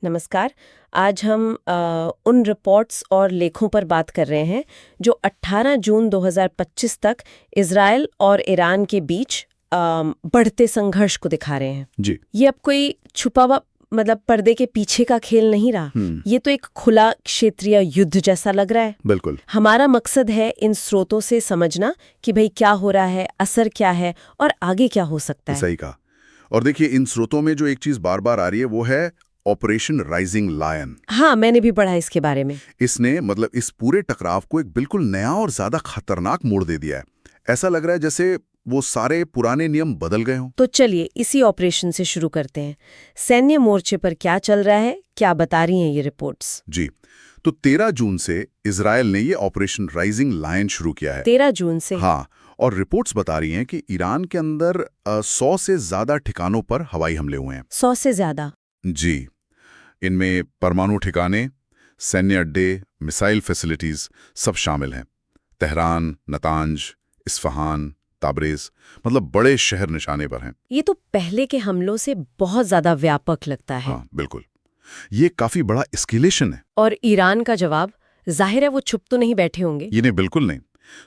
नमस्कार। आज हम उन रिपोर्ट्स और लेखों पर बात कर रहे हैं जो 18 जून 2025 तक इजराइल और ईरान के बीच बढ़ते संघर्ष को दिखा रहे हैं। जी। ये अब कोई छुपा हुआ पर्दे के पीछे का खेल नहीं रहा। ये तो एक खुला क्षेत्रीय युद्ध जैसा लग रहा है। बिल्कुल। हमारा मकसद है इन स्रोतों से समझना कि भाई क्या हो रहा है, असर क्या है और आगे क्या हो सकता है। सही कहा। और देखिए, इन स्रोतों में जो एक चीज बार बार आ रही है वो है ऑपरेशन राइजिंग लायन। हाँ, मैंने भी पढ़ा इसके बारे में। इसने इस पूरे टकराव को एक बिल्कुल नया और ज्यादा खतरनाक मोड़ दे दिया है। ऐसा लग रहा है जैसे वो सारे पुराने नियम बदल गए हों। तो चलिए इसी ऑपरेशन से शुरू करते हैं। सैन्य मोर्चे पर क्या चल रहा है, क्या बता रही हैं ये रिपोर्ट्स? जी, तो 13 जून से इजराइल ने ये ऑपरेशन राइजिंग लायन शुरू किया है। 13 जून से? हाँ, और रिपोर्ट्स बता रही हैं कि ईरान के अंदर 100 से ज्यादा ठिकानों पर हवाई हमले हुए हैं। 100 से ज्यादा? जी, इनमें परमाणु ठिकाने, सैन्य अड्डे, मिसाइल फैसिलिटीज सब शामिल हैं। तेहरान, नतांज, इस्फहान, ताबरेज, बड़े शहर निशाने पर हैं। ये तो पहले के हमलों से बहुत ज्यादा व्यापक लगता है। हाँ, बिल्कुल। ये काफी बड़ा एस्केलेशन है। और ईरान का जवाब? जाहिर है वो चुप तो नहीं बैठे होंगे। ये नहीं, बिल्कुल नहीं।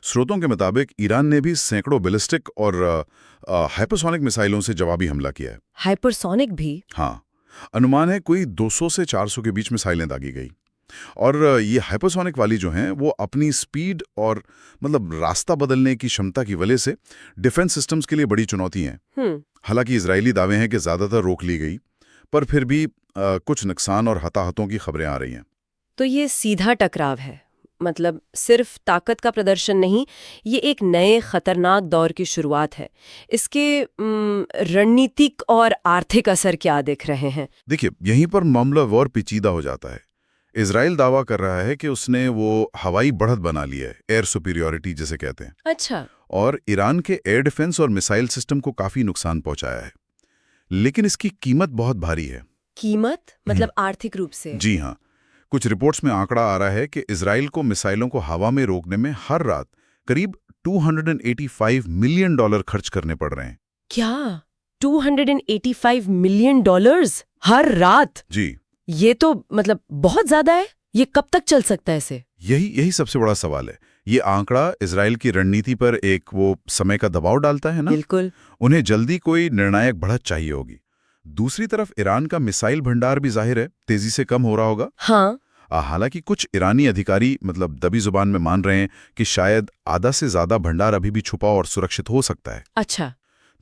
स्रोतों के मुताबिक ईरान ने भी सैकड़ों बैलिस्टिक और हाइपरसोनिक मिसाइलों से जवाबी हमला किया है। हाइपरसोनिक भी? हाँ, अनुमान है कोई 200 से 400 के बीच मिसाइलें दागी गई। और ये हाइपरसोनिक वाली जो हैं वो अपनी स्पीड और रास्ता बदलने की क्षमता की वजह से डिफेंस सिस्टम्स के लिए बड़ी चुनौती हैं। हालांकि इजरायली दावे हैं कि ज्यादातर रोक ली गई, पर फिर भी कुछ नुकसान और हताहतों की खबरें आ रही हैं। तो ये सीधा टकराव है, सिर्फ ताकत का प्रदर्शन नहीं, ये एक नए खतरनाक दौर की शुरुआत है। इसके रणनीतिक और आर्थिक असर क्या दिख रहे हैं? देखिए, यहीं पर मामला और पेचीदा हो जाता है। इजराइल दावा कर रहा है कि उसने वो हवाई बढ़त बना ली है, एयर सुपीरियॉरिटी जिसे कहते हैं। अच्छा। और ईरान के एयर डिफेंस और मिसाइल सिस्टम को काफी नुकसान पहुंचाया है, लेकिन इसकी कीमत बहुत भारी है। कीमत? आर्थिक रूप से? जी हाँ, कुछ रिपोर्ट्स में आंकड़ा आ रहा है कि इजराइल को मिसाइलों को हवा में रोकने में हर रात करीब $285 मिलियन खर्च करने पड़ रहे हैं। क्या? $285 मिलियन हर रात? जी। ये तो बहुत ज्यादा है। ये कब तक चल सकता है इसे? यही सबसे बड़ा सवाल है। ये आंकड़ा इजराइल की रणनीति पर एक वो समय का दबाव डालता है ना। बिल्कुल। उन्हें जल्दी कोई निर्णायक बढ़त चाहिए होगी। दूसरी तरफ ईरान का मिसाइल भंडार भी जाहिर है तेजी से कम हो रहा होगा। हाँ। हालांकि कुछ ईरानी अधिकारी दबी जुबान में मान रहे हैं कि शायद आधा से ज्यादा भंडार अभी भी छुपा और सुरक्षित हो सकता है। अच्छा।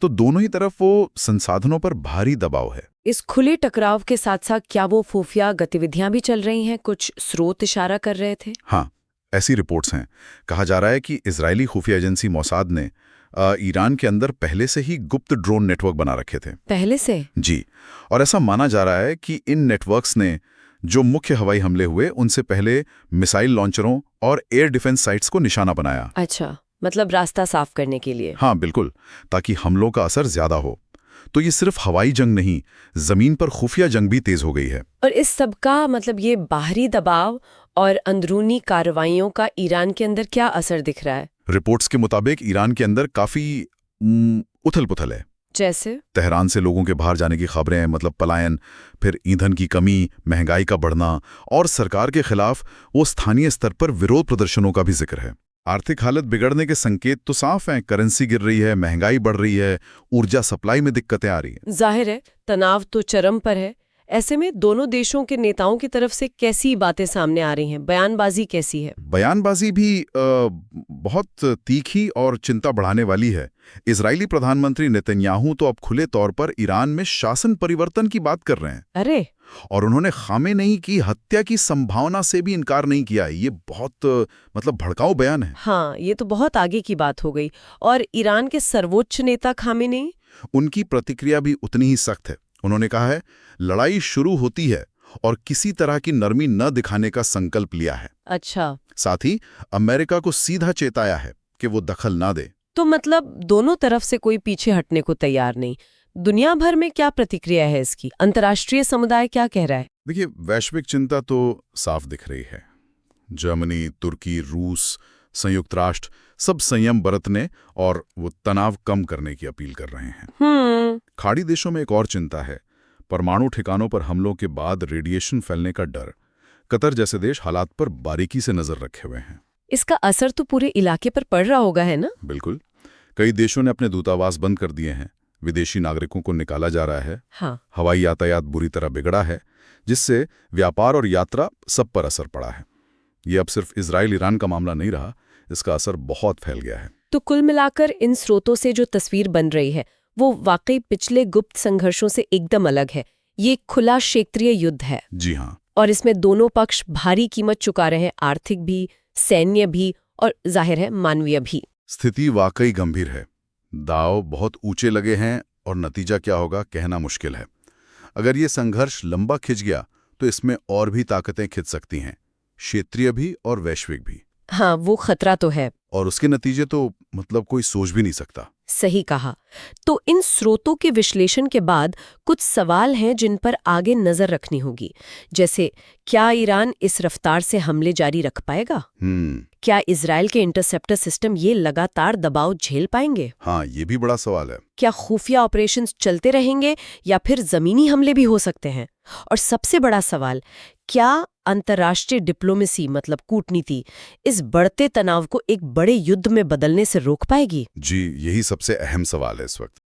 तो दोनों ही तरफ वो संसाधनों पर भारी दबाव है। इस खुले टकराव के साथ साथ क्या वो खुफिया गतिविधियां भी चल रही हैं? कुछ स्रोत इशारा कर रहे थे। हाँ, ऐसी रिपोर्ट्स हैं। कहा जा रहा है कि इजरायली खुफिया एजेंसी मोसाद ने ईरान के अंदर पहले से ही गुप्त ड्रोन नेटवर्क बना रखे थे। पहले से? जी। और ऐसा माना जा रहा है कि इन नेटवर्क्स ने जो मुख्य हवाई हमले हुए उनसे पहले मिसाइल लॉन्चरों और एयर डिफेंस साइट्स को निशाना बनाया। अच्छा, रास्ता साफ करने के लिए? हाँ, बिल्कुल, ताकि हमलों का असर ज्यादा हो। तो ये सिर्फ हवाई जंग नहीं, जमीन पर खुफिया जंग भी तेज हो गई है। और इस सब का ये बाहरी दबाव और अंदरूनी कार्रवाइयों का ईरान के अंदर क्या असर दिख रहा है? रिपोर्ट्स के मुताबिक ईरान के अंदर काफी उथल-पुथल है। जैसे? तेहरान से लोगों के बाहर जाने की खबरें हैं, पलायन, फिर ईंधन की कमी, महंगाई का बढ़ना और सरकार के खिलाफ वो स्थानीय स्तर पर विरोध प्रदर्शनों का भी जिक्र है। आर्थिक हालत बिगड़ने के संकेत तो साफ हैं। करेंसी गिर रही है, महंगाई बढ़ रही है, ऊर्जा सप्लाई में दिक्कतें आ रही हैं। जाहिर है तनाव तो चरम पर है। ऐसे में दोनों देशों के नेताओं की तरफ से कैसी बातें सामने आ रही हैं? बयानबाजी कैसी है? बयानबाजी भी बहुत तीखी और चिंता बढ़ाने वाली है। इजरायली प्रधानमंत्री नेतन्याहू तो अब खुले तौर पर ईरान में शासन परिवर्तन की बात कर रहे हैं। अरे! और उन्होंने खामेनेई की हत्या की संभावना से भी इनकार नहीं किया। ये बहुत भड़काऊ बयान है। हाँ, ये तो बहुत आगे की बात हो गई। और ईरान के सर्वोच्च नेता खामेनेई? उनकी प्रतिक्रिया भी उतनी ही सख्त है। उन्होंने कहा है, लड़ाई शुरू होती है और किसी तरह की नरमी न दिखाने का संकल्प लिया है। अच्छा। साथ ही अमेरिका को सीधा चेताया है कि वो दखल ना दे। तो दोनों तरफ से कोई पीछे हटने को तैयार नहीं। दुनिया भर में क्या प्रतिक्रिया है इसकी? अंतर्राष्ट्रीय समुदाय क्या कह रहा है? देखिए, वैश्विक चिंता तो साफ दिख रही है। जर्मनी, तुर्की, रूस, संयुक्त राष्ट्र सब संयम बरतने और वो तनाव कम करने की अपील कर रहे हैं। खाड़ी देशों में एक और चिंता है। परमाणु ठिकानों पर हमलों के बाद रेडिएशन फैलने का डर। कतर जैसे देश हालात पर बारीकी से नजर रखे हुए हैं। इसका असर तो पूरे इलाके पर पड़ रहा होगा, है ना? बिल्कुल। कई देशों ने अपने दूतावास बंद कर दिए हैं, विदेशी नागरिकों को निकाला जा रहा है। हाँ। हवाई यातायात बुरी तरह बिगड़ा है, जिससे व्यापार और यात्रा सब पर असर पड़ा है। ये अब सिर्फ इजराइल ईरान का मामला नहीं रहा, इसका असर बहुत फैल गया है। तो कुल मिलाकर इन स्रोतों से जो तस्वीर बन रही है वो वाकई पिछले गुप्त संघर्षों से एकदम अलग है। ये खुला क्षेत्रीय युद्ध है। जी हाँ। और इसमें दोनों पक्ष भारी कीमत चुका रहे हैं, आर्थिक भी, सैन्य भी और जाहिर है मानवीय भी। स्थिति वाकई गंभीर है। दांव बहुत ऊंचे लगे हैं और नतीजा क्या होगा कहना मुश्किल है। अगर ये संघर्ष लंबा खिंच गया तो इसमें और भी ताकतें खिंच सकती हैं, क्षेत्रीय भी और वैश्विक भी। हाँ, वो खतरा तो है। और उसके नतीजे तो मतलब कोई सोच भी नहीं सकता। सही कहा। तो इन स्रोतों के विश्लेषण के बाद कुछ सवाल हैं जिन पर आगे नजर रखनी होगी, जैसे क्या ईरान इस रफ्तार से हमले जारी रख पाएगा? क्या इजराइल के इंटरसेप्टर सिस्टम ये लगातार दबाव झेल पाएंगे? हाँ, ये भी बड़ा सवाल है। क्या खुफिया ऑपरेशंस चलते रहेंगे या फिर जमीनी हमले भी हो सकते हैं? और सबसे बड़ा सवाल, क्या अंतर्राष्ट्रीय डिप्लोमेसी मतलब कूटनीति इस बढ़ते तनाव को एक बड़े युद्ध में बदलने से रोक पाएगी? जी, यही सबसे अहम सवाल है इस वक्त।